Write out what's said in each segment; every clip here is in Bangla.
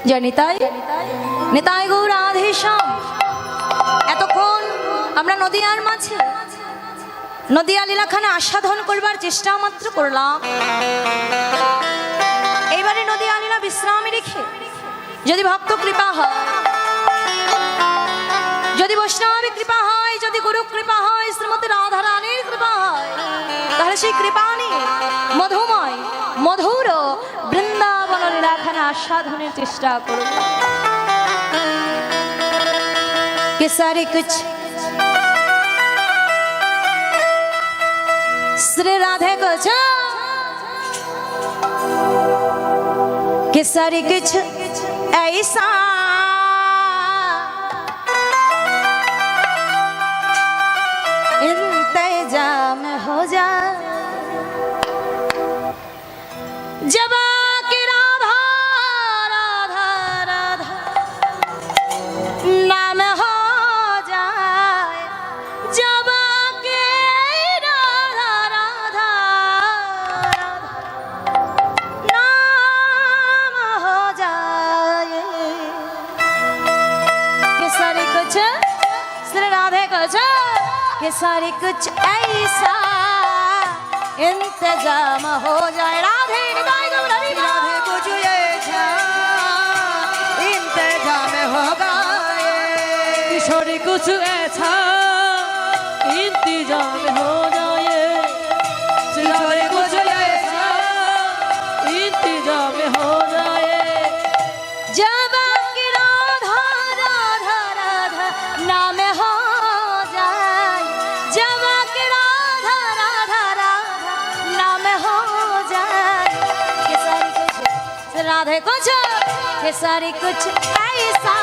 জয় নিতাই নিতাই গৌর রাধে শ্যাম। এতক্ষণ আমরা নদিয়ার মাঝে নদিয়া লীলাখানে আস্বাদন করবার চেষ্টা মাত্র করলাম। এইবারে নদিয়া লীলা বিশ্রামে রেখে যদি ভক্ত কৃপা হয়, যদি বৈষ্ণবী কৃপা হয়, যদি গুরু কৃপা হয়, শ্রীমতী রাধা রানীর কৃপা হয়, তাহলে সেই কৃপা নিয়ে মধুময় মধুর বৃন্দাবন লীলাখানে আস্বাদনের চেষ্টা করব। कि सारे कुछ श्री राधे कुछ कि सारे कुछ ऐसा इंतजाम हो जाए जब आके राधा राधा राधा नाम हो जाए, जब आके राधा राधा नाम हो जाए। कि सारे कुछ श्री राधे कुछ कि सारे कुछ ऐसा इंतजाम हो जाए। राधे निताई गौर हरि राधे कुछ ऐसा इंतजाम होगा, किशोरी कुछ ऐसा इंतजाम हो जाए, किशोरी कुछ ऐसा इंतजाम हो जाए। जब आके राधा राधा राधा नाम हो जाए, जब आके राधा राधा राधा नाम हो जाए। कि सारी कुछ राधे कुछ कि सारी कुछ ऐसा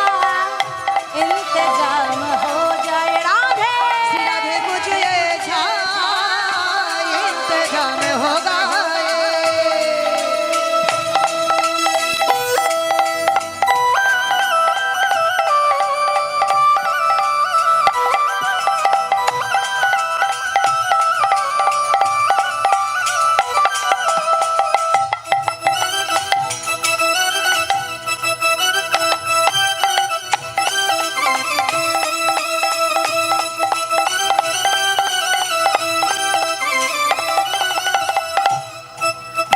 इंतजाम हो जाए। राधे राधे कुछ ऐसा इंतजाम होगा।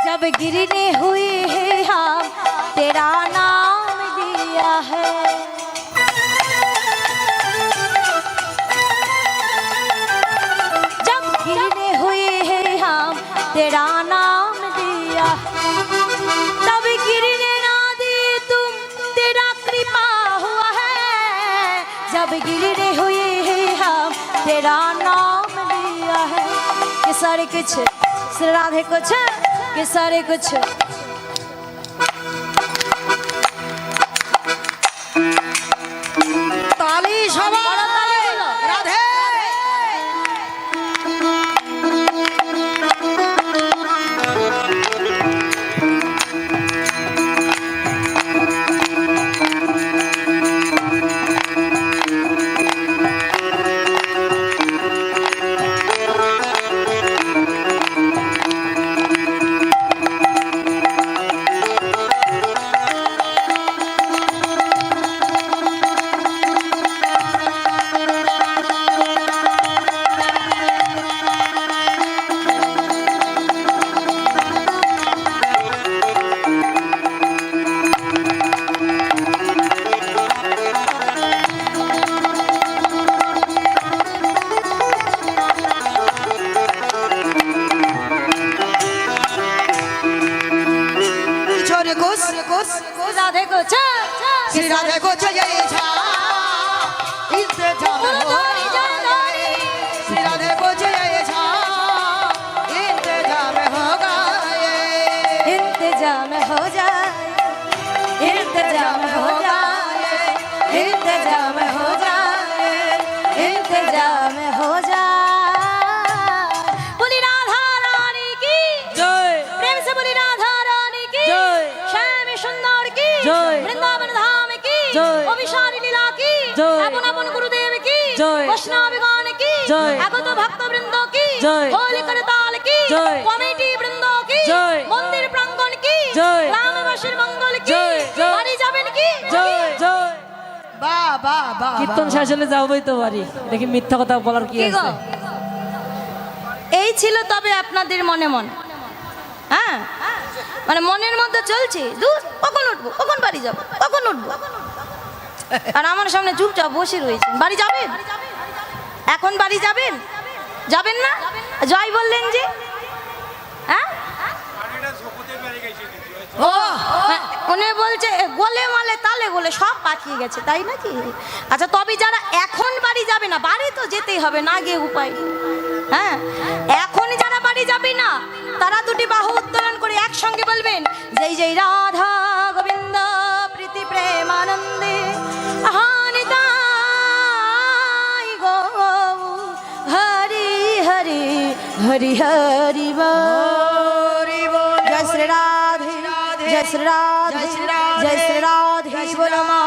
जब गिरने हुए हैं हम तेरा नाम लिया है, जब गिरने हुए हैं हम तेरा नाम लिया, तब गिरने ना दी तुम, तेरा कृपा हुआ है। जब गिरने हुए हैं हम तेरा नाम लिया है। कि सारे कुछ श्री राधे कुछ कि सारे कुछ ताली सवाल राधे किशोरी कुछ राधे कुछ श्री राधे कुछ ऐसा इंतजाम होगा। श्री राधे कुछ ऐसा इंतजाम होगा। इंतजाम हो जाए, इंतजाम हो जाए, इंतजाम हो जाए, इंतजाम हो जाए। बोली राधा रानी की जय प्रेम से बोली राधा रानी की जय, श्याम सुंदर की जय, वृंदावन धाम की जय, ओ विशाली लीला की जय, अपन अपन गुरुदेव की जय, वैष्णवगण की जय, আগত ভক্ত বৃন্দ की जय, होली करताल की जय, कमेटी বৃন্দ की जय, मंदिर प्रांगण কি জয়। গ্রামবাসীর মঙ্গল কি জয়, জয়। বাড়ি যাবেন কি জয় জয় বাহ বাহ বাহ কীর্তন শেষ হলে যাবই তো বাড়ি, দেখি মিথ্যা কথা বলার কি কি গো আছে। এই ছিল তবে আপনাদের মনে মনে, হ্যাঁ মানে মনের মধ্যে চলছে দূর কখন উঠবো কখন বাড়ি যাবো কখন উঠবো, আর আমার সামনে চুপচাপ বসে রয়েছেন। বাড়ি যাবেন এখন, বাড়ি যাবেন যাবেন না? জয় বললেন যে, হ্যাঁ ও হ্যাঁ, উনি বলছে গোলে মালে তালে গোলে সব পাঠিয়ে গেছে, তাই নাকি? আচ্ছা তবে যারা এখন বাড়ি যাবে না, বাড়ি তো যেতেই হবে, না গিয়ে উপায় নেই। হ্যাঁ এখন যারা বাড়ি যাবে না তারা দুটি বাহু উত্তোলন করে একসঙ্গে বলবেন জয় জয় রাধা গোবিন্দ প্রীতি প্রেমানন্দে হানিতাই গো হরি হরি হরি হরি হরি বল জয় শ্রী রাধে জয় শ্রী রাধে জয় শ্রী রাধে বলো মা